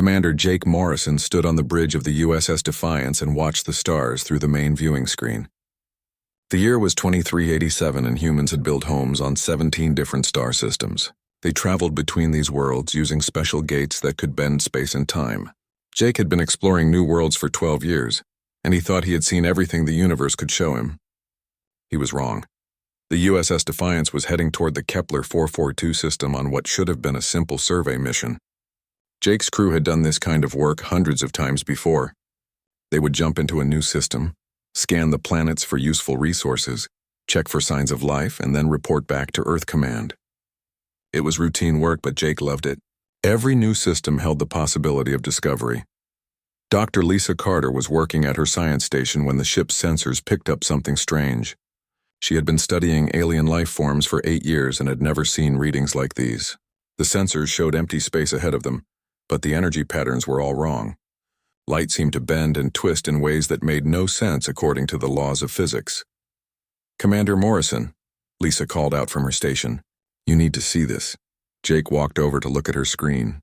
Commander Jake Morrison stood on the bridge of the USS Defiance and watched the stars through the main viewing screen. The year was 2387 and humans had built homes on 17 different star systems. They traveled between these worlds using special gates that could bend space and time. Jake had been exploring new worlds for 12 years, and he thought he had seen everything the universe could show him. He was wrong. The USS Defiance was heading toward the Kepler 442 system on what should have been a simple survey mission. Jake's crew had done this kind of work hundreds of times before. They would jump into a new system, scan the planets for useful resources, check for signs of life, and then report back to Earth Command. It was routine work, but Jake loved it. Every new system held the possibility of discovery. Dr. Lisa Carter was working at her science station when the ship's sensors picked up something strange. She had been studying alien life forms for 8 years and had never seen readings like these. The sensors showed empty space ahead of them, but the energy patterns were all wrong. Light seemed to bend and twist in ways that made no sense according to the laws of physics. "Commander Morrison," Lisa called out from her station. "You need to see this." Jake walked over to look at her screen.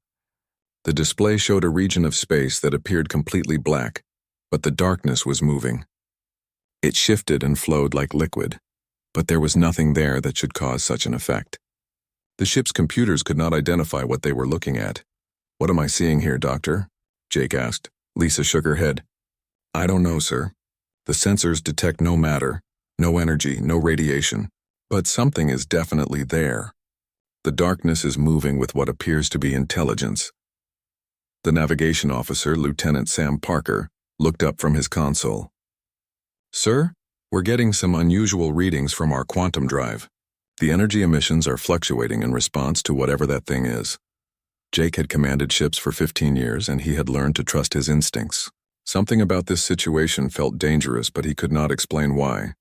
The display showed a region of space that appeared completely black, but the darkness was moving. It shifted and flowed like liquid, but there was nothing there that should cause such an effect. The ship's computers could not identify what they were looking at. "What am I seeing here, Doctor?" Jake asked. Lisa shook her head. "I don't know, sir. The sensors detect no matter, no energy, no radiation, but something is definitely there. The darkness is moving with what appears to be intelligence." The navigation officer, Lieutenant Sam Parker, looked up from his console. "Sir, we're getting some unusual readings from our quantum drive. The energy emissions are fluctuating in response to whatever that thing is." Jake had commanded ships for 15 years, and he had learned to trust his instincts. Something about this situation felt dangerous, but he could not explain why.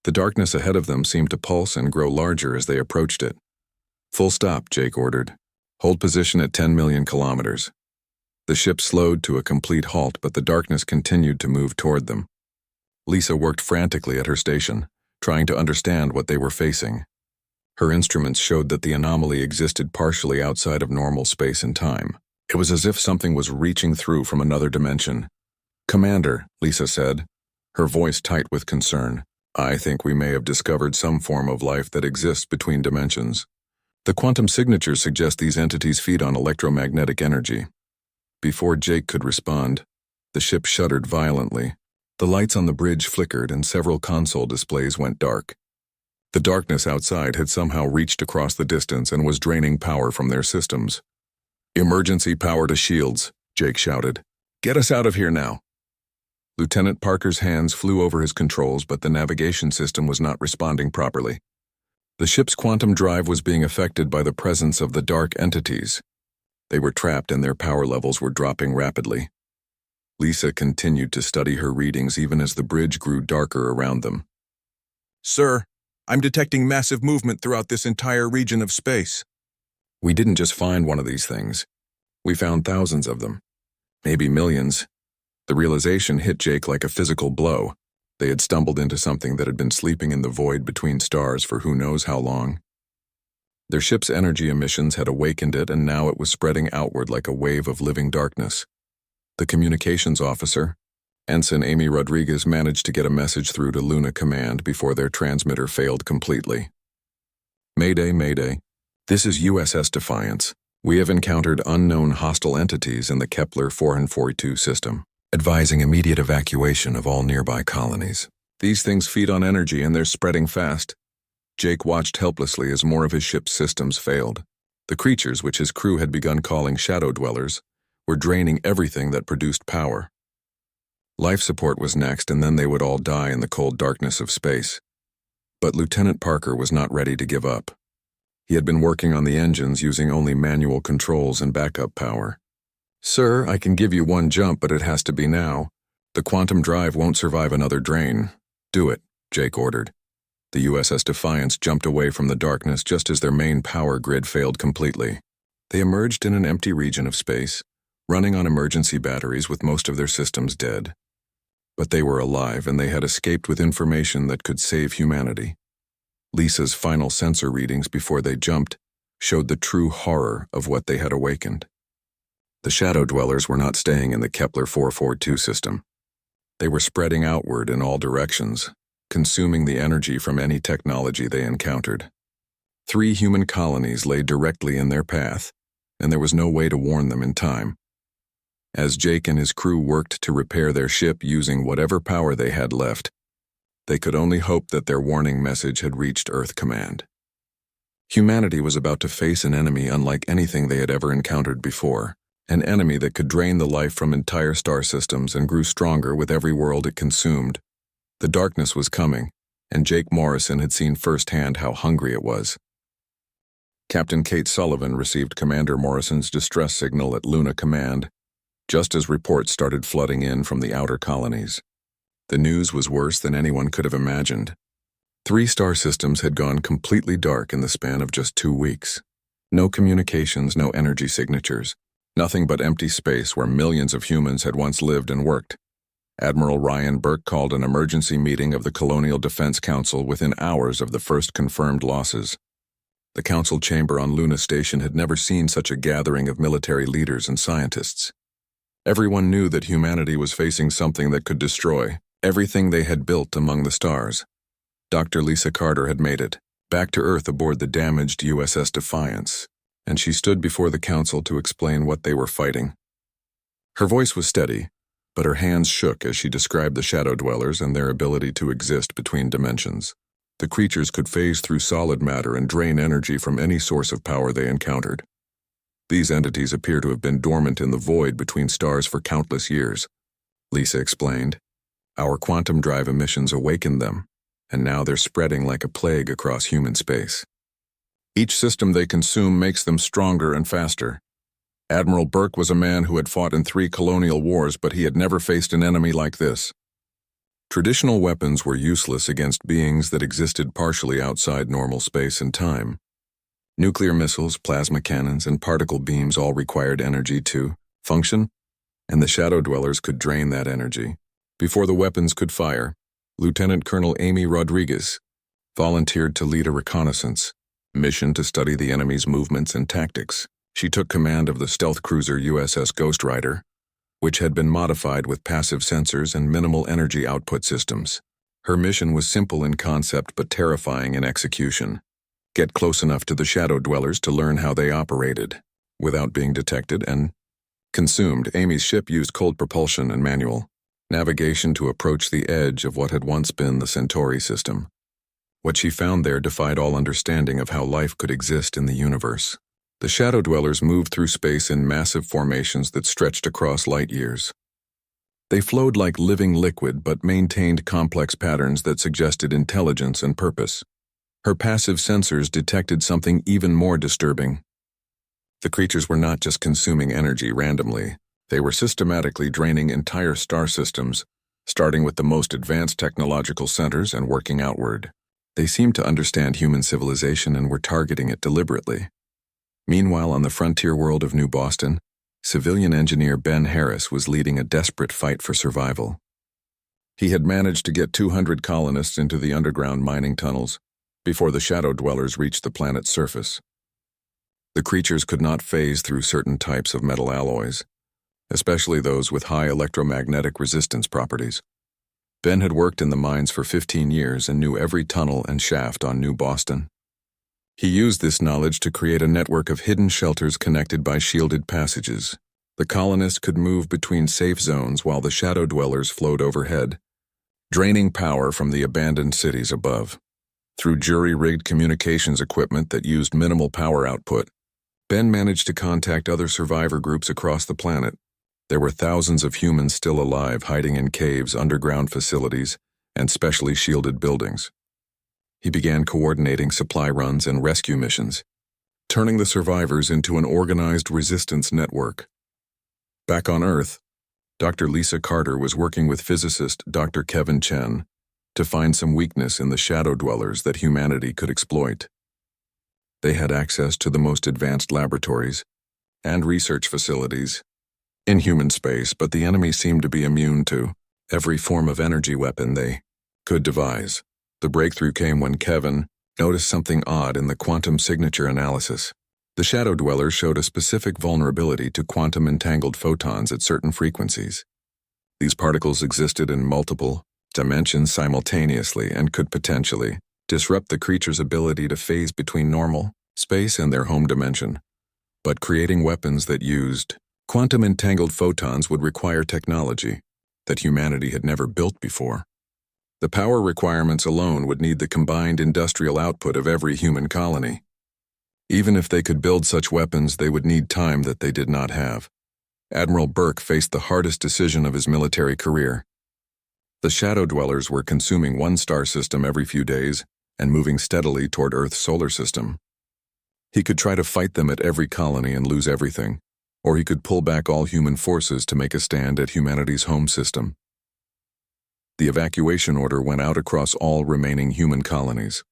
The darkness ahead of them seemed to pulse and grow larger as they approached it. "Full stop," Jake ordered. "Hold position at 10 million kilometers." The ship slowed to a complete halt, but the darkness continued to move toward them. Lisa worked frantically at her station, trying to understand what they were facing. Her instruments showed that the anomaly existed partially outside of normal space and time. It was as if something was reaching through from another dimension. "Commander," Lisa said, her voice tight with concern, "I think we may have discovered some form of life that exists between dimensions. The quantum signatures suggest these entities feed on electromagnetic energy." Before Jake could respond, the ship shuddered violently. The lights on the bridge flickered and several console displays went dark. The darkness outside had somehow reached across the distance and was draining power from their systems. "Emergency power to shields," Jake shouted. "Get us out of here now." Lieutenant Parker's hands flew over his controls, but the navigation system was not responding properly. The ship's quantum drive was being affected by the presence of the dark entities. They were trapped and their power levels were dropping rapidly. Lisa continued to study her readings even as the bridge grew darker around them. "Sir, I'm detecting massive movement throughout this entire region of space." "We didn't just find one of these things. We found thousands of them. Maybe millions." The realization hit Jake like a physical blow. They had stumbled into something that had been sleeping in the void between stars for who knows how long. Their ship's energy emissions had awakened it, and now it was spreading outward like a wave of living darkness. The communications officer, Ensign Amy Rodriguez, managed to get a message through to Luna Command before their transmitter failed completely. "Mayday, Mayday. This is USS Defiance. We have encountered unknown hostile entities in the Kepler 442 system, advising immediate evacuation of all nearby colonies. These things feed on energy and they're spreading fast." Jake watched helplessly as more of his ship's systems failed. The creatures, which his crew had begun calling shadow dwellers, were draining everything that produced power. Life support was next, and then they would all die in the cold darkness of space. But Lieutenant Parker was not ready to give up. He had been working on the engines using only manual controls and backup power. "Sir, I can give you one jump, but it has to be now. The quantum drive won't survive another drain." "Do it," Jake ordered. The USS Defiance jumped away from the darkness just as their main power grid failed completely. They emerged in an empty region of space, running on emergency batteries with most of their systems dead. But they were alive, and they had escaped with information that could save humanity. Lisa's final sensor readings before they jumped showed the true horror of what they had awakened. The shadow dwellers were not staying in the Kepler 442 system. They were spreading outward in all directions, consuming the energy from any technology they encountered. 3 human colonies lay directly in their path, and there was no way to warn them in time. As Jake and his crew worked to repair their ship using whatever power they had left, they could only hope that their warning message had reached Earth Command. Humanity was about to face an enemy unlike anything they had ever encountered before, an enemy that could drain the life from entire star systems and grew stronger with every world it consumed. The darkness was coming, and Jake Morrison had seen firsthand how hungry it was. Captain Kate Sullivan received Commander Morrison's distress signal at Luna Command, just as reports started flooding in from the outer colonies. The news was worse than anyone could have imagined. 3 star systems had gone completely dark in the span of just 2 weeks. No communications, no energy signatures, nothing but empty space where millions of humans had once lived and worked. Admiral Ryan Burke called an emergency meeting of the Colonial Defense Council within hours of the first confirmed losses. The council chamber on Luna Station had never seen such a gathering of military leaders and scientists. Everyone knew that humanity was facing something that could destroy everything they had built among the stars. Dr. Lisa Carter had made it, back to Earth aboard the damaged USS Defiance, and she stood before the council to explain what they were fighting. Her voice was steady, but her hands shook as she described the shadow dwellers and their ability to exist between dimensions. The creatures could phase through solid matter and drain energy from any source of power they encountered. These entities appear to have been dormant in the void between stars for countless years, Lisa explained. Our quantum drive emissions awakened them, and now they're spreading like a plague across human space. Each system they consume makes them stronger and faster. Admiral Burke was a man who had fought in 3 colonial wars, but he had never faced an enemy like this. Traditional weapons were useless against beings that existed partially outside normal space and time. Nuclear missiles, plasma cannons, and particle beams all required energy to function, and the shadow dwellers could drain that energy. Before the weapons could fire, Lieutenant Colonel Amy Rodriguez volunteered to lead a reconnaissance mission to study the enemy's movements and tactics. She took command of the stealth cruiser USS Ghost Rider, which had been modified with passive sensors and minimal energy output systems. Her mission was simple in concept but terrifying in execution. Get close enough to the shadow dwellers to learn how they operated, without being detected and consumed. Amy's ship used cold propulsion and manual navigation to approach the edge of what had once been the Centauri system. What she found there defied all understanding of how life could exist in the universe. The shadow dwellers moved through space in massive formations that stretched across light years. They flowed like living liquid but maintained complex patterns that suggested intelligence and purpose. Her passive sensors detected something even more disturbing. The creatures were not just consuming energy randomly. They were systematically draining entire star systems, starting with the most advanced technological centers and working outward. They seemed to understand human civilization and were targeting it deliberately. Meanwhile, on the frontier world of New Boston, civilian engineer Ben Harris was leading a desperate fight for survival. He had managed to get 200 colonists into the underground mining tunnels before the shadow dwellers reached the planet's surface. The creatures could not phase through certain types of metal alloys, especially those with high electromagnetic resistance properties. Ben had worked in the mines for 15 years and knew every tunnel and shaft on New Boston. He used this knowledge to create a network of hidden shelters connected by shielded passages. The colonists could move between safe zones while the shadow dwellers flowed overhead, draining power from the abandoned cities above. Through jury-rigged communications equipment that used minimal power output, Ben managed to contact other survivor groups across the planet. There were thousands of humans still alive, hiding in caves, underground facilities, and specially shielded buildings. He began coordinating supply runs and rescue missions, turning the survivors into an organized resistance network. Back on Earth, Dr. Lisa Carter was working with physicist Dr. Kevin Chen to find some weakness in the shadow dwellers that humanity could exploit. They had access to the most advanced laboratories and research facilities in human space, but the enemy seemed to be immune to every form of energy weapon they could devise. The breakthrough came when Kevin noticed something odd in the quantum signature analysis. The Shadow Dwellers showed a specific vulnerability to quantum-entangled photons at certain frequencies. These particles existed in multiple dimensions simultaneously and could potentially disrupt the creature's ability to phase between normal space and their home dimension. But creating weapons that used quantum-entangled photons would require technology that humanity had never built before. The power requirements alone would need the combined industrial output of every human colony. Even if they could build such weapons, they would need time that they did not have. Admiral Burke faced the hardest decision of his military career. The Shadow Dwellers were consuming one star system every few days and moving steadily toward Earth's solar system. He could try to fight them at every colony and lose everything, or he could pull back all human forces to make a stand at humanity's home system. The evacuation order went out across all remaining human colonies.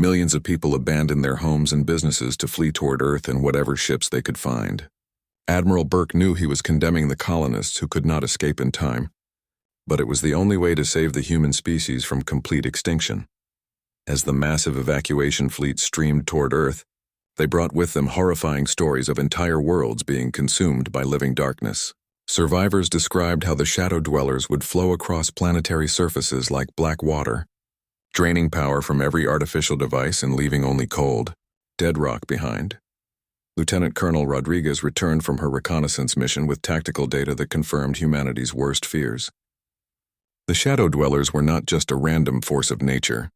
Millions of people abandoned their homes and businesses to flee toward Earth in whatever ships they could find. Admiral Burke knew he was condemning the colonists who could not escape in time, but it was the only way to save the human species from complete extinction. As the massive evacuation fleet streamed toward Earth, they brought with them horrifying stories of entire worlds being consumed by living darkness. Survivors described how the Shadow Dwellers would flow across planetary surfaces like black water, draining power from every artificial device and leaving only cold, dead rock behind. Lieutenant Colonel Rodriguez returned from her reconnaissance mission with tactical data that confirmed humanity's worst fears. The Shadow Dwellers were not just a random force of nature.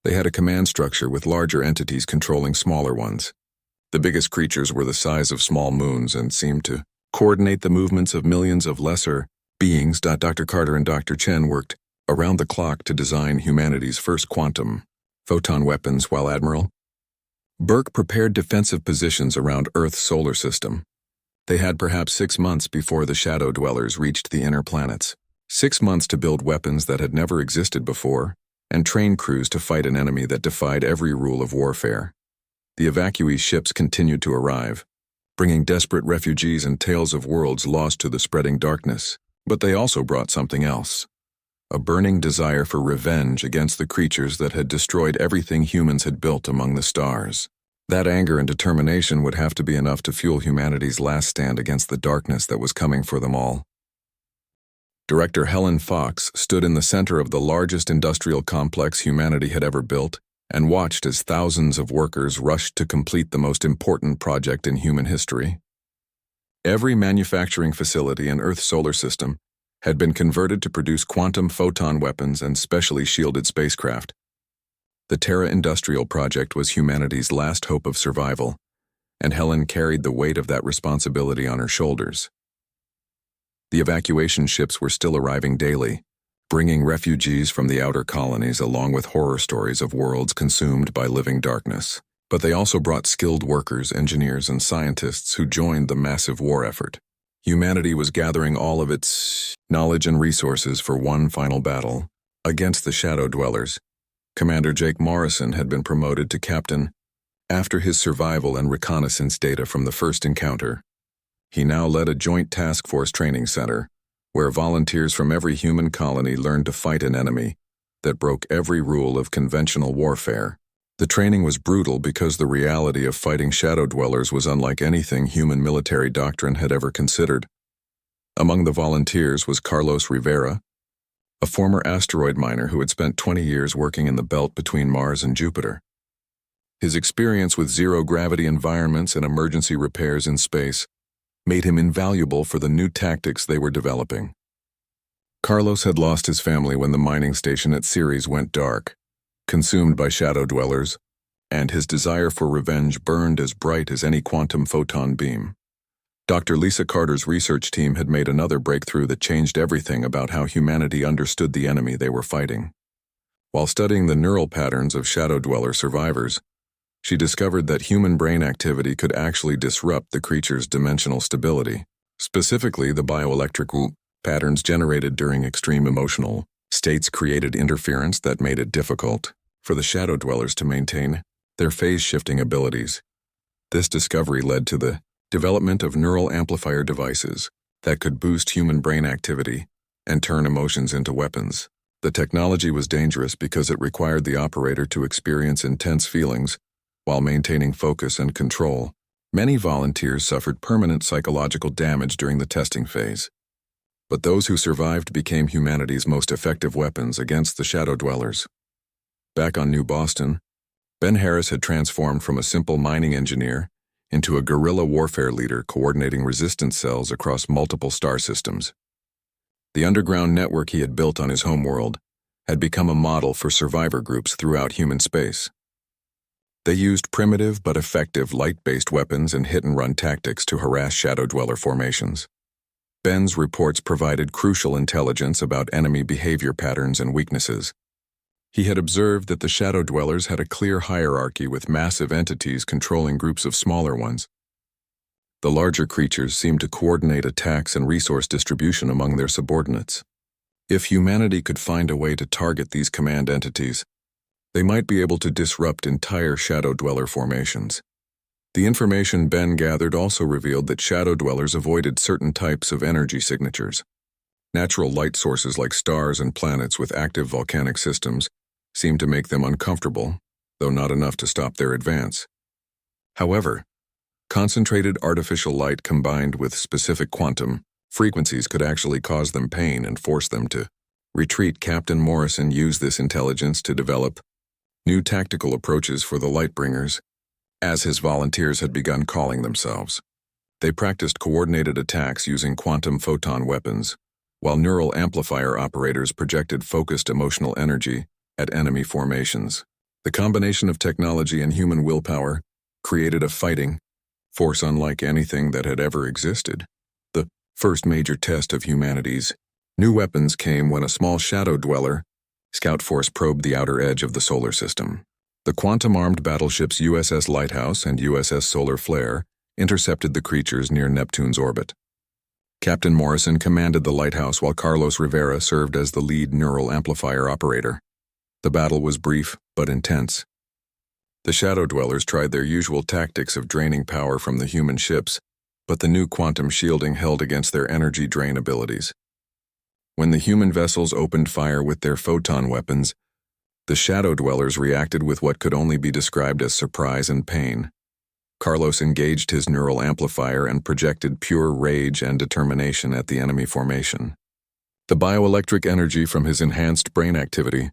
They had a command structure with larger entities controlling smaller ones. The biggest creatures were the size of small moons and seemed to coordinate the movements of millions of lesser beings. Dr. Carter and Dr. Chen worked around the clock to design humanity's first quantum photon weapons, while Admiral Burke prepared defensive positions around Earth's solar system. They had perhaps 6 months before the Shadow Dwellers reached the inner planets. 6 months to build weapons that had never existed before, and train crews to fight an enemy that defied every rule of warfare. The evacuee ships continued to arrive, bringing desperate refugees and tales of worlds lost to the spreading darkness. But they also brought something else: a burning desire for revenge against the creatures that had destroyed everything humans had built among the stars. That anger and determination would have to be enough to fuel humanity's last stand against the darkness that was coming for them all. Director Helen Fox stood in the center of the largest industrial complex humanity had ever built and watched as thousands of workers rushed to complete the most important project in human history. Every manufacturing facility in Earth's solar system had been converted to produce quantum photon weapons and specially shielded spacecraft. The Terra Industrial Project was humanity's last hope of survival, and Helen carried the weight of that responsibility on her shoulders. The evacuation ships were still arriving daily, bringing refugees from the outer colonies along with horror stories of worlds consumed by living darkness. But they also brought skilled workers, engineers, and scientists who joined the massive war effort. Humanity was gathering all of its knowledge and resources for one final battle against the Shadow Dwellers. Commander Jake Morrison had been promoted to captain after his survival and reconnaissance data from the first encounter. He now led a joint task force training center where volunteers from every human colony learned to fight an enemy that broke every rule of conventional warfare. The training was brutal because the reality of fighting Shadow Dwellers was unlike anything human military doctrine had ever considered. Among the volunteers was Carlos Rivera, a former asteroid miner who had spent 20 years working in the belt between Mars and Jupiter. His experience with zero-gravity environments and emergency repairs in space made him invaluable for the new tactics they were developing. Carlos had lost his family when the mining station at Ceres went dark, consumed by Shadow Dwellers, and his desire for revenge burned as bright as any quantum photon beam. Dr. Lisa Carter's research team had made another breakthrough that changed everything about how humanity understood the enemy they were fighting. While studying the neural patterns of Shadow Dweller survivors, she discovered that human brain activity could actually disrupt the creature's dimensional stability. Specifically, the bioelectrical patterns generated during extreme emotional states created interference that made it difficult for the Shadow Dwellers to maintain their phase-shifting abilities. This discovery led to the development of neural amplifier devices that could boost human brain activity and turn emotions into weapons. The technology was dangerous because it required the operator to experience intense feelings While maintaining focus and control, many volunteers suffered permanent psychological damage during the testing phase. But those who survived became humanity's most effective weapons against the Shadow Dwellers. Back on New Boston, Ben Harris had transformed from a simple mining engineer into a guerrilla warfare leader coordinating resistance cells across multiple star systems. The underground network he had built on his homeworld had become a model for survivor groups throughout human space. They used primitive but effective light-based weapons and hit-and-run tactics to harass Shadow Dweller formations. Ben's reports provided crucial intelligence about enemy behavior patterns and weaknesses. He had observed that the Shadow Dwellers had a clear hierarchy with massive entities controlling groups of smaller ones. The larger creatures seemed to coordinate attacks and resource distribution among their subordinates. If humanity could find a way to target these command entities, they might be able to disrupt entire Shadow Dweller formations. The information Ben gathered also revealed that Shadow Dwellers avoided certain types of energy signatures. Natural light sources like stars and planets with active volcanic systems seemed to make them uncomfortable, though not enough to stop their advance. However, concentrated artificial light combined with specific quantum frequencies could actually cause them pain and force them to retreat. Captain Morrison used this intelligence to develop new tactical approaches for the Lightbringers, as his volunteers had begun calling themselves. They practiced coordinated attacks using quantum photon weapons, while neural amplifier operators projected focused emotional energy at enemy formations. The combination of technology and human willpower created a fighting force unlike anything that had ever existed. The first major test of humanity's new weapons came when a small Shadow Dweller scout force probed the outer edge of the solar system. The quantum-armed battleships USS Lighthouse and USS Solar Flare intercepted the creatures near Neptune's orbit. Captain Morrison commanded the Lighthouse while Carlos Rivera served as the lead neural amplifier operator. The battle was brief but intense. The Shadow Dwellers tried their usual tactics of draining power from the human ships, but the new quantum shielding held against their energy drain abilities. When the human vessels opened fire with their photon weapons, the Shadow Dwellers reacted with what could only be described as surprise and pain. Carlos engaged his neural amplifier and projected pure rage and determination at the enemy formation. The bioelectric energy from his enhanced brain activity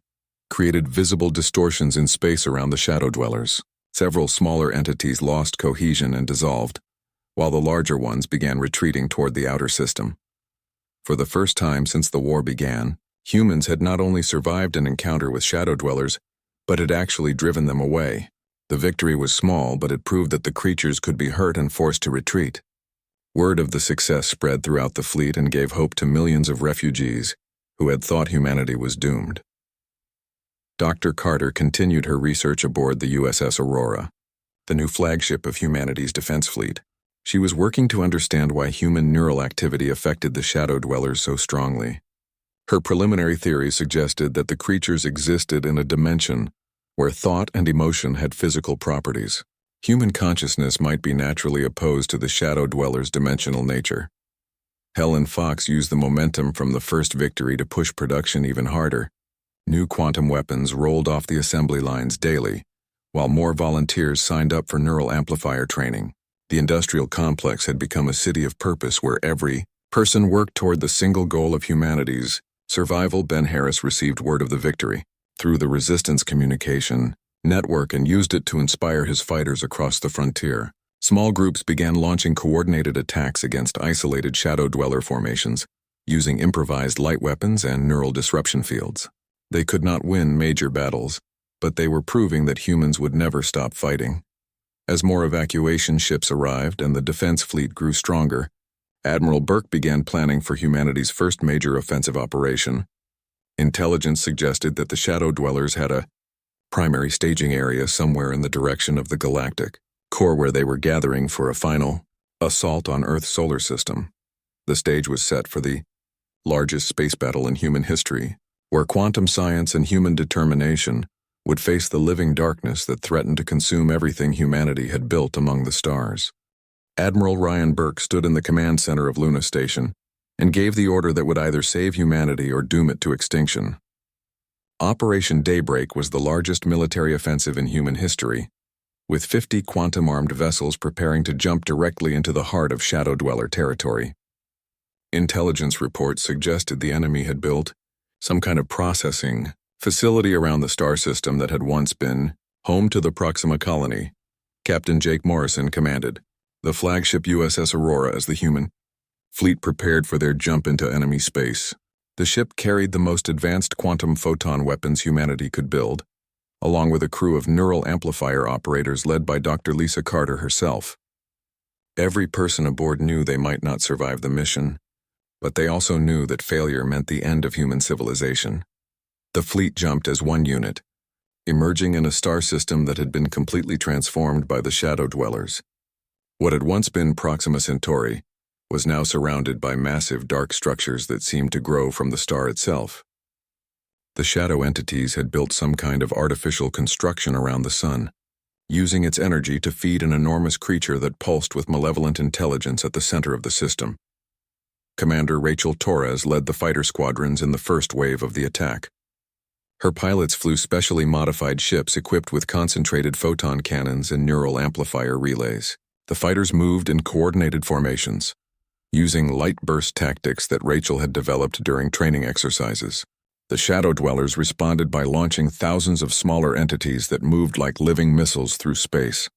created visible distortions in space around the Shadow Dwellers. Several smaller entities lost cohesion and dissolved, while the larger ones began retreating toward the outer system. For the first time since the war began, humans had not only survived an encounter with Shadow Dwellers, but had actually driven them away. The victory was small, but it proved that the creatures could be hurt and forced to retreat. Word of the success spread throughout the fleet and gave hope to millions of refugees who had thought humanity was doomed. Dr. Carter continued her research aboard the USS Aurora, the new flagship of humanity's defense fleet. She was working to understand why human neural activity affected the Shadow Dwellers so strongly. Her preliminary theory suggested that the creatures existed in a dimension where thought and emotion had physical properties. Human consciousness might be naturally opposed to the Shadow Dwellers' dimensional nature. Helen Fox used the momentum from the first victory to push production even harder. New quantum weapons rolled off the assembly lines daily, while more volunteers signed up for neural amplifier training. The industrial complex had become a city of purpose where every person worked toward the single goal of humanity's survival. Ben Harris received word of the victory through the resistance communication network and used it to inspire his fighters across the frontier. Small groups began launching coordinated attacks against isolated Shadow Dweller formations, using improvised light weapons and neural disruption fields. They could not win major battles, but they were proving that humans would never stop fighting. As more evacuation ships arrived and the defense fleet grew stronger, Admiral Burke began planning for humanity's first major offensive operation. Intelligence suggested that the Shadow Dwellers had a primary staging area somewhere in the direction of the galactic core where they were gathering for a final assault on Earth's solar system. The stage was set for the largest space battle in human history, where quantum science and human determination would face the living darkness that threatened to consume everything humanity had built among the stars. Admiral Ryan Burke stood in the command center of Luna Station and gave the order that would either save humanity or doom it to extinction. Operation Daybreak was the largest military offensive in human history, with 50 quantum-armed vessels preparing to jump directly into the heart of Shadow Dweller territory. Intelligence reports suggested the enemy had built some kind of processing facility around the star system that had once been home to the Proxima colony. Captain Jake Morrison commanded the flagship USS Aurora as the human fleet prepared for their jump into enemy space. The ship carried the most advanced quantum photon weapons humanity could build, along with a crew of neural amplifier operators led by Dr. Lisa Carter herself. Every person aboard knew they might not survive the mission, but they also knew that failure meant the end of human civilization. The fleet jumped as one unit, emerging in a star system that had been completely transformed by the Shadow Dwellers. What had once been Proxima Centauri was now surrounded by massive dark structures that seemed to grow from the star itself. The shadow entities had built some kind of artificial construction around the sun, using its energy to feed an enormous creature that pulsed with malevolent intelligence at the center of the system. Commander Rachel Torres led the fighter squadrons in the first wave of the attack. Her pilots flew specially modified ships equipped with concentrated photon cannons and neural amplifier relays. The fighters moved in coordinated formations, using light burst tactics that Rachel had developed during training exercises. The Shadow Dwellers responded by launching thousands of smaller entities that moved like living missiles through space.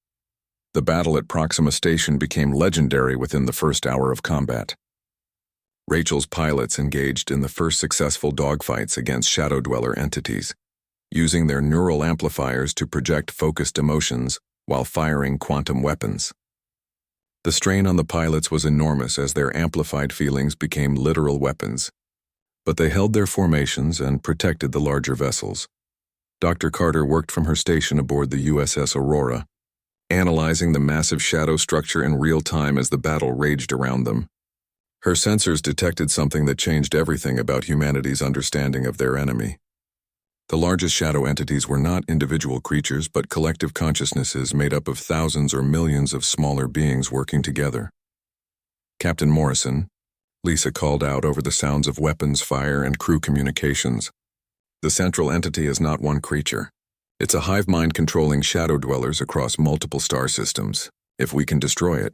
The battle at Proxima Station became legendary within the first hour of combat. Rachel's pilots engaged in the first successful dogfights against Shadow Dweller entities, using their neural amplifiers to project focused emotions while firing quantum weapons. The strain on the pilots was enormous as their amplified feelings became literal weapons, but they held their formations and protected the larger vessels. Dr. Carter worked from her station aboard the USS Aurora, analyzing the massive shadow structure in real time as the battle raged around them. Her sensors detected something that changed everything about humanity's understanding of their enemy. The largest shadow entities were not individual creatures but collective consciousnesses made up of thousands or millions of smaller beings working together. Captain Morrison, Lisa called out over the sounds of weapons fire and crew communications. The central entity is not one creature. It's a hive mind controlling shadow dwellers across multiple star systems. If we can destroy it,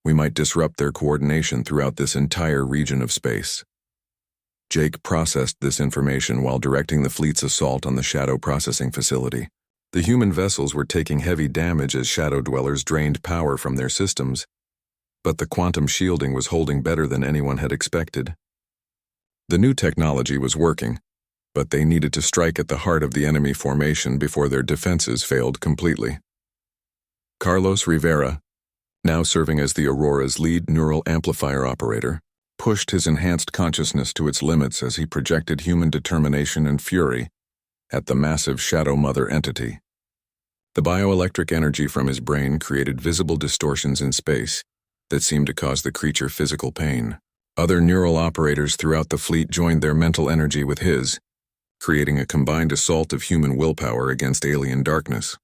we might disrupt their coordination throughout this entire region of space. Jake processed this information while directing the fleet's assault on the shadow processing facility. The human vessels were taking heavy damage as shadow dwellers drained power from their systems, but the quantum shielding was holding better than anyone had expected. The new technology was working, but they needed to strike at the heart of the enemy formation before their defenses failed completely. Carlos Rivera, now serving as the Aurora's lead neural amplifier operator, pushed his enhanced consciousness to its limits as he projected human determination and fury at the massive Shadow Mother entity. The bioelectric energy from his brain created visible distortions in space that seemed to cause the creature physical pain. Other neural operators throughout the fleet joined their mental energy with his, creating a combined assault of human willpower against alien darkness.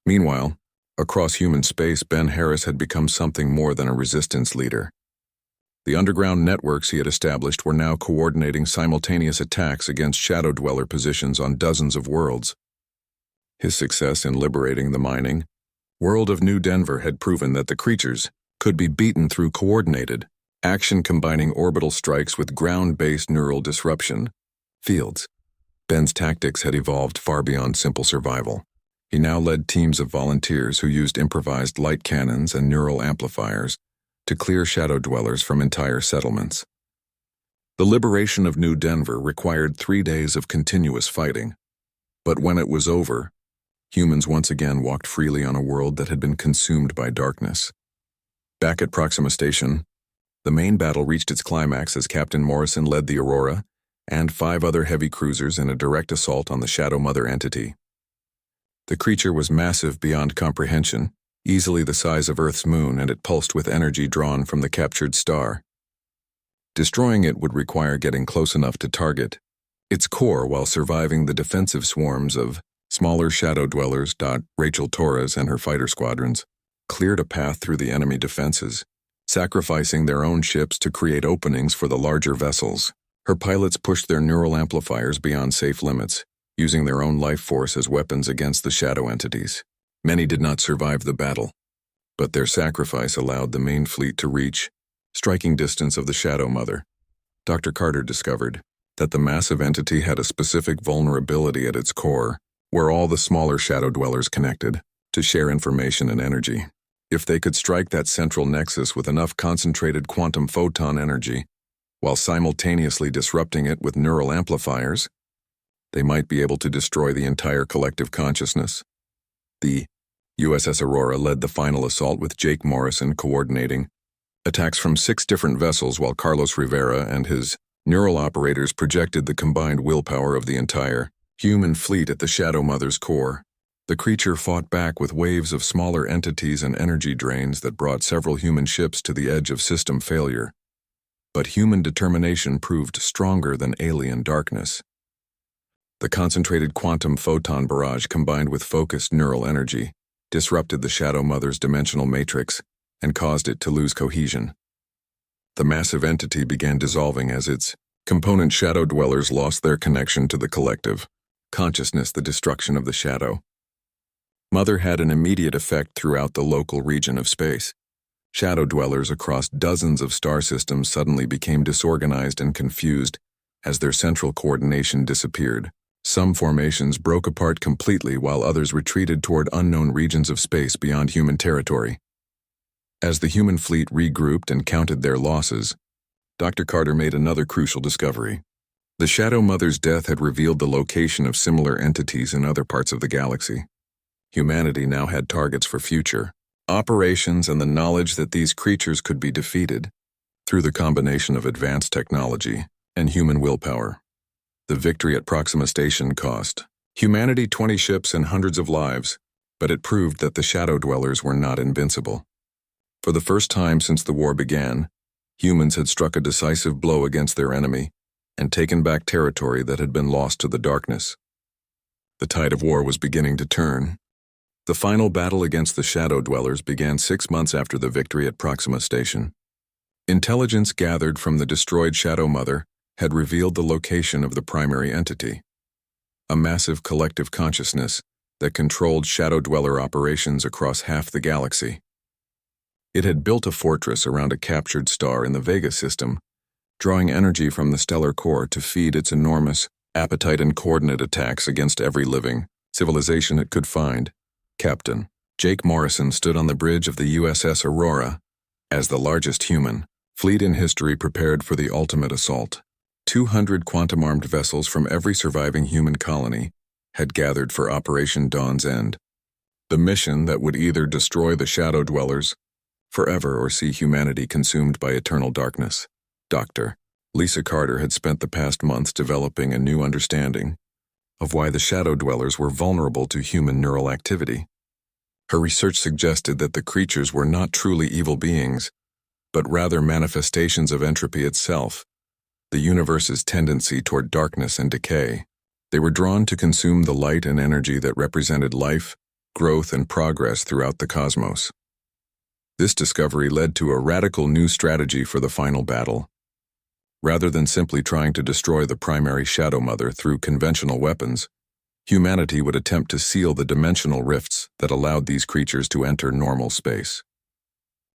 Meanwhile, across human space, Ben Harris had become something more than a resistance leader. The underground networks he had established were now coordinating simultaneous attacks against Shadow Dweller positions on dozens of worlds. His success in liberating the mining world of New Denver had proven that the creatures could be beaten through coordinated action combining orbital strikes with ground-based neural disruption fields. Ben's tactics had evolved far beyond simple survival. He now led teams of volunteers who used improvised light cannons and neural amplifiers to clear shadow dwellers from entire settlements. The liberation of New Denver required 3 days of continuous fighting, but when it was over, humans once again walked freely on a world that had been consumed by darkness. Back at Proxima Station, the main battle reached its climax as Captain Morrison led the Aurora and 5 other heavy cruisers in a direct assault on the Shadow Mother entity. The creature was massive beyond comprehension, easily the size of Earth's moon, and it pulsed with energy drawn from the captured star. Destroying it would require getting close enough to target its core while surviving the defensive swarms of smaller shadow dwellers. Rachel Torres and her fighter squadrons cleared a path through the enemy defenses, sacrificing their own ships to create openings for the larger vessels. Her pilots pushed their neural amplifiers beyond safe limits, using their own life force as weapons against the shadow entities. Many did not survive the battle, but their sacrifice allowed the main fleet to reach striking distance of the Shadow Mother. Dr. Carter discovered that the massive entity had a specific vulnerability at its core, where all the smaller shadow dwellers connected to share information and energy. If they could strike that central nexus with enough concentrated quantum photon energy, while simultaneously disrupting it with neural amplifiers, they might be able to destroy the entire collective consciousness. The USS Aurora led the final assault with Jake Morrison coordinating attacks from 6 different vessels, while Carlos Rivera and his neural operators projected the combined willpower of the entire human fleet at the Shadow Mother's core. The creature fought back with waves of smaller entities and energy drains that brought several human ships to the edge of system failure. But human determination proved stronger than alien darkness. The concentrated quantum photon barrage combined with focused neural energy disrupted the Shadow Mother's dimensional matrix and caused it to lose cohesion. The massive entity began dissolving as its component shadow dwellers lost their connection to the collective consciousness. The destruction of the Shadow Mother had an immediate effect throughout the local region of space. Shadow dwellers across dozens of star systems suddenly became disorganized and confused as their central coordination disappeared. Some formations broke apart completely while others retreated toward unknown regions of space beyond human territory. As the human fleet regrouped and counted their losses, Dr. Carter made another crucial discovery. The Shadow Mother's death had revealed the location of similar entities in other parts of the galaxy. Humanity now had targets for future operations and the knowledge that these creatures could be defeated through the combination of advanced technology and human willpower. The victory at Proxima Station cost humanity 20 ships and hundreds of lives, but it proved that the Shadow Dwellers were not invincible. For the first time since the war began, humans had struck a decisive blow against their enemy and taken back territory that had been lost to the darkness. The tide of war was beginning to turn. The final battle against the Shadow Dwellers began 6 months after the victory at Proxima Station. Intelligence gathered from the destroyed Shadow Mother had revealed the location of the primary entity, a massive collective consciousness that controlled Shadow Dweller operations across half the galaxy. It had built a fortress around a captured star in the Vega system, drawing energy from the stellar core to feed its enormous appetite and coordinate attacks against every living civilization it could find. Captain Jake Morrison stood on the bridge of the USS Aurora as the largest human fleet in history prepared for the ultimate assault. 200 quantum-armed vessels from every surviving human colony had gathered for Operation Dawn's End, the mission that would either destroy the Shadow Dwellers forever or see humanity consumed by eternal darkness. Dr. Lisa Carter had spent the past months developing a new understanding of why the Shadow Dwellers were vulnerable to human neural activity. Her research suggested that the creatures were not truly evil beings, but rather manifestations of entropy itself, the universe's tendency toward darkness and decay. They were drawn to consume the light and energy that represented life, growth, and progress throughout the cosmos. This discovery led to a radical new strategy for the final battle. Rather than simply trying to destroy the primary Shadow Mother through conventional weapons, humanity would attempt to seal the dimensional rifts that allowed these creatures to enter normal space.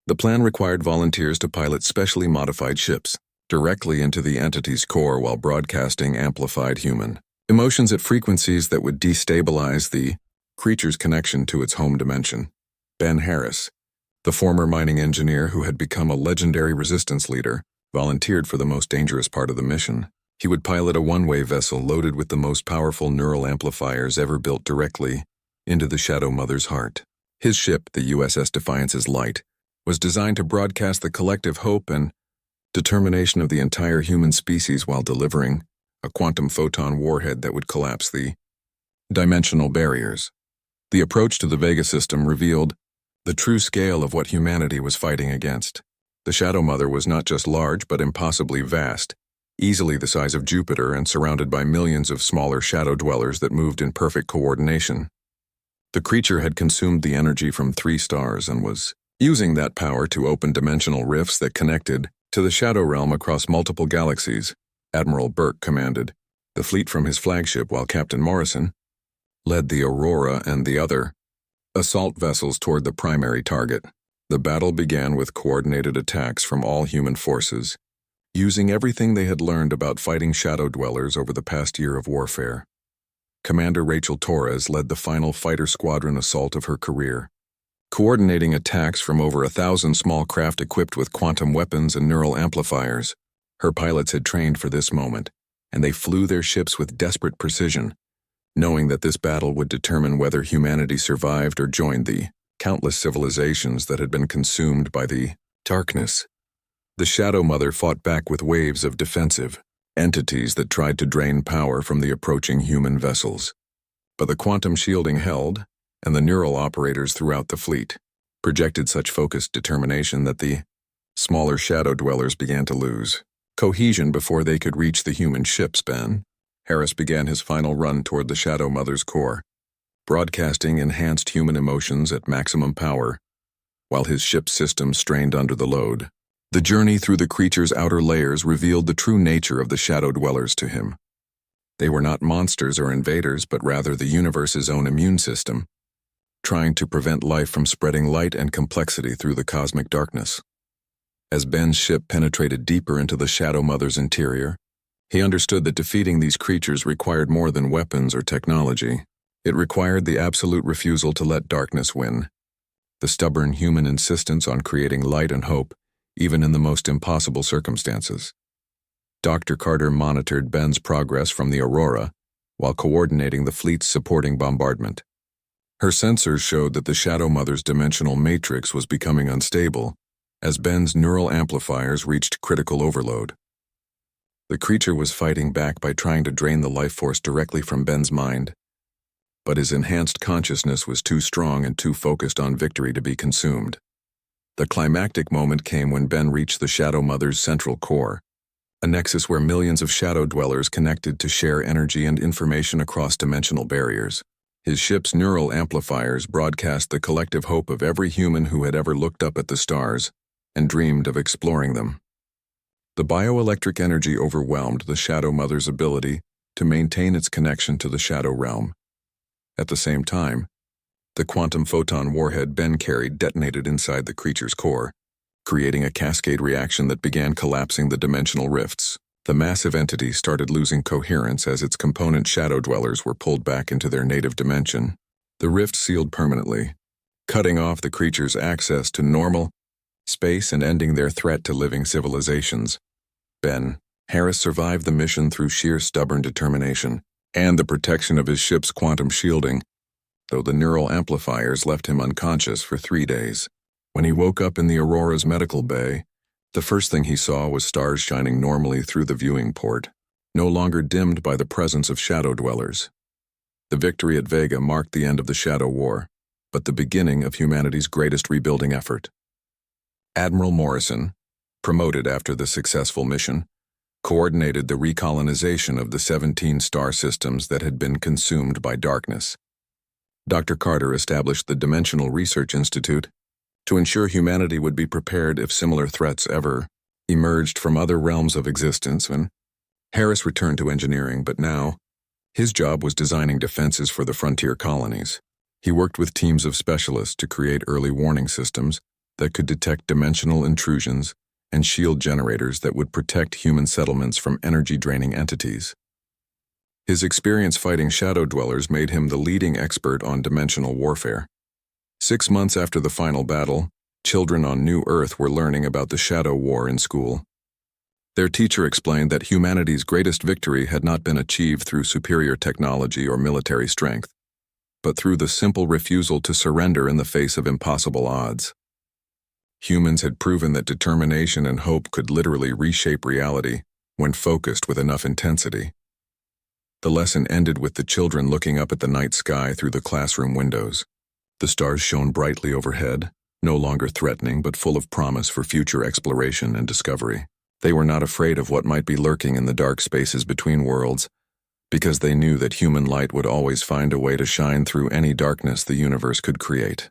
The plan required volunteers to pilot specially modified ships directly into the entity's core while broadcasting amplified human emotions at frequencies that would destabilize the creature's connection to its home dimension. Ben Harris, the former mining engineer who had become a legendary resistance leader, volunteered for the most dangerous part of the mission. He would pilot a one-way vessel loaded with the most powerful neural amplifiers ever built directly into the Shadow Mother's heart. His ship, the USS Defiance's Light, was designed to broadcast the collective hope and determination of the entire human species while delivering a quantum photon warhead that would collapse the dimensional barriers. The approach to the Vega system revealed the true scale of what humanity was fighting against. The Shadow Mother was not just large but impossibly vast, easily the size of Jupiter and surrounded by millions of smaller shadow dwellers that moved in perfect coordination. The creature had consumed the energy from 3 stars and was using that power to open dimensional rifts that connected to the Shadow Realm across multiple galaxies. Admiral Burke commanded the fleet from his flagship while Captain Morrison led the Aurora and the other Assault vessels toward the primary target. The battle began with coordinated attacks from all human forces, using everything they had learned about fighting shadow dwellers over the past year of warfare. Commander Rachel Torres led the final fighter squadron assault of her career, coordinating attacks from over 1,000 small craft equipped with quantum weapons and neural amplifiers. Her pilots had trained for this moment, and they flew their ships with desperate precision, knowing that this battle would determine whether humanity survived or joined the countless civilizations that had been consumed by the darkness. The Shadow Mother fought back with waves of defensive entities that tried to drain power from the approaching human vessels. But the quantum shielding held, and the neural operators throughout the fleet projected such focused determination that the smaller shadow dwellers began to lose cohesion before they could reach the human ships. Ben Harris began his final run toward the Shadow Mother's core, broadcasting enhanced human emotions at maximum power, while his ship's system strained under the load. The journey through the creature's outer layers revealed the true nature of the shadow dwellers to him. They were not monsters or invaders, but rather the universe's own immune system, trying to prevent life from spreading light and complexity through the cosmic darkness. As Ben's ship penetrated deeper into the Shadow Mother's interior, he understood that defeating these creatures required more than weapons or technology. It required the absolute refusal to let darkness win, the stubborn human insistence on creating light and hope, even in the most impossible circumstances. Dr. Carter monitored Ben's progress from the Aurora while coordinating the fleet's supporting bombardment. Her sensors showed that the Shadow Mother's dimensional matrix was becoming unstable as Ben's neural amplifiers reached critical overload. The creature was fighting back by trying to drain the life force directly from Ben's mind, but his enhanced consciousness was too strong and too focused on victory to be consumed. The climactic moment came when Ben reached the Shadow Mother's central core, a nexus where millions of shadow dwellers connected to share energy and information across dimensional barriers. His ship's neural amplifiers broadcast the collective hope of every human who had ever looked up at the stars and dreamed of exploring them. The bioelectric energy overwhelmed the Shadow Mother's ability to maintain its connection to the Shadow Realm. At the same time, the quantum photon warhead Ben carried detonated inside the creature's core, creating a cascade reaction that began collapsing the dimensional rifts. The massive entity started losing coherence as its component shadow dwellers were pulled back into their native dimension. The rift sealed permanently, cutting off the creature's access to normal space and ending their threat to living civilizations. Ben Harris survived the mission through sheer stubborn determination and the protection of his ship's quantum shielding, though the neural amplifiers left him unconscious for 3 days. When he woke up in the Aurora's medical bay, the first thing he saw was stars shining normally through the viewing port, no longer dimmed by the presence of shadow dwellers. The victory at Vega marked the end of the Shadow War, but the beginning of humanity's greatest rebuilding effort. Admiral Morrison, promoted after the successful mission, coordinated the recolonization of the 17 star systems that had been consumed by darkness. Dr. Carter established the Dimensional Research Institute to ensure humanity would be prepared if similar threats ever emerged from other realms of existence, and Harris returned to engineering, but now his job was designing defenses for the frontier colonies. He worked with teams of specialists to create early warning systems that could detect dimensional intrusions and shield generators that would protect human settlements from energy-draining entities. His experience fighting shadow dwellers made him the leading expert on dimensional warfare. 6 months after the final battle, children on New Earth were learning about the Shadow War in school. Their teacher explained that humanity's greatest victory had not been achieved through superior technology or military strength, but through the simple refusal to surrender in the face of impossible odds. Humans had proven that determination and hope could literally reshape reality when focused with enough intensity. The lesson ended with the children looking up at the night sky through the classroom windows. The stars shone brightly overhead, no longer threatening but full of promise for future exploration and discovery. They were not afraid of what might be lurking in the dark spaces between worlds, because they knew that human light would always find a way to shine through any darkness the universe could create.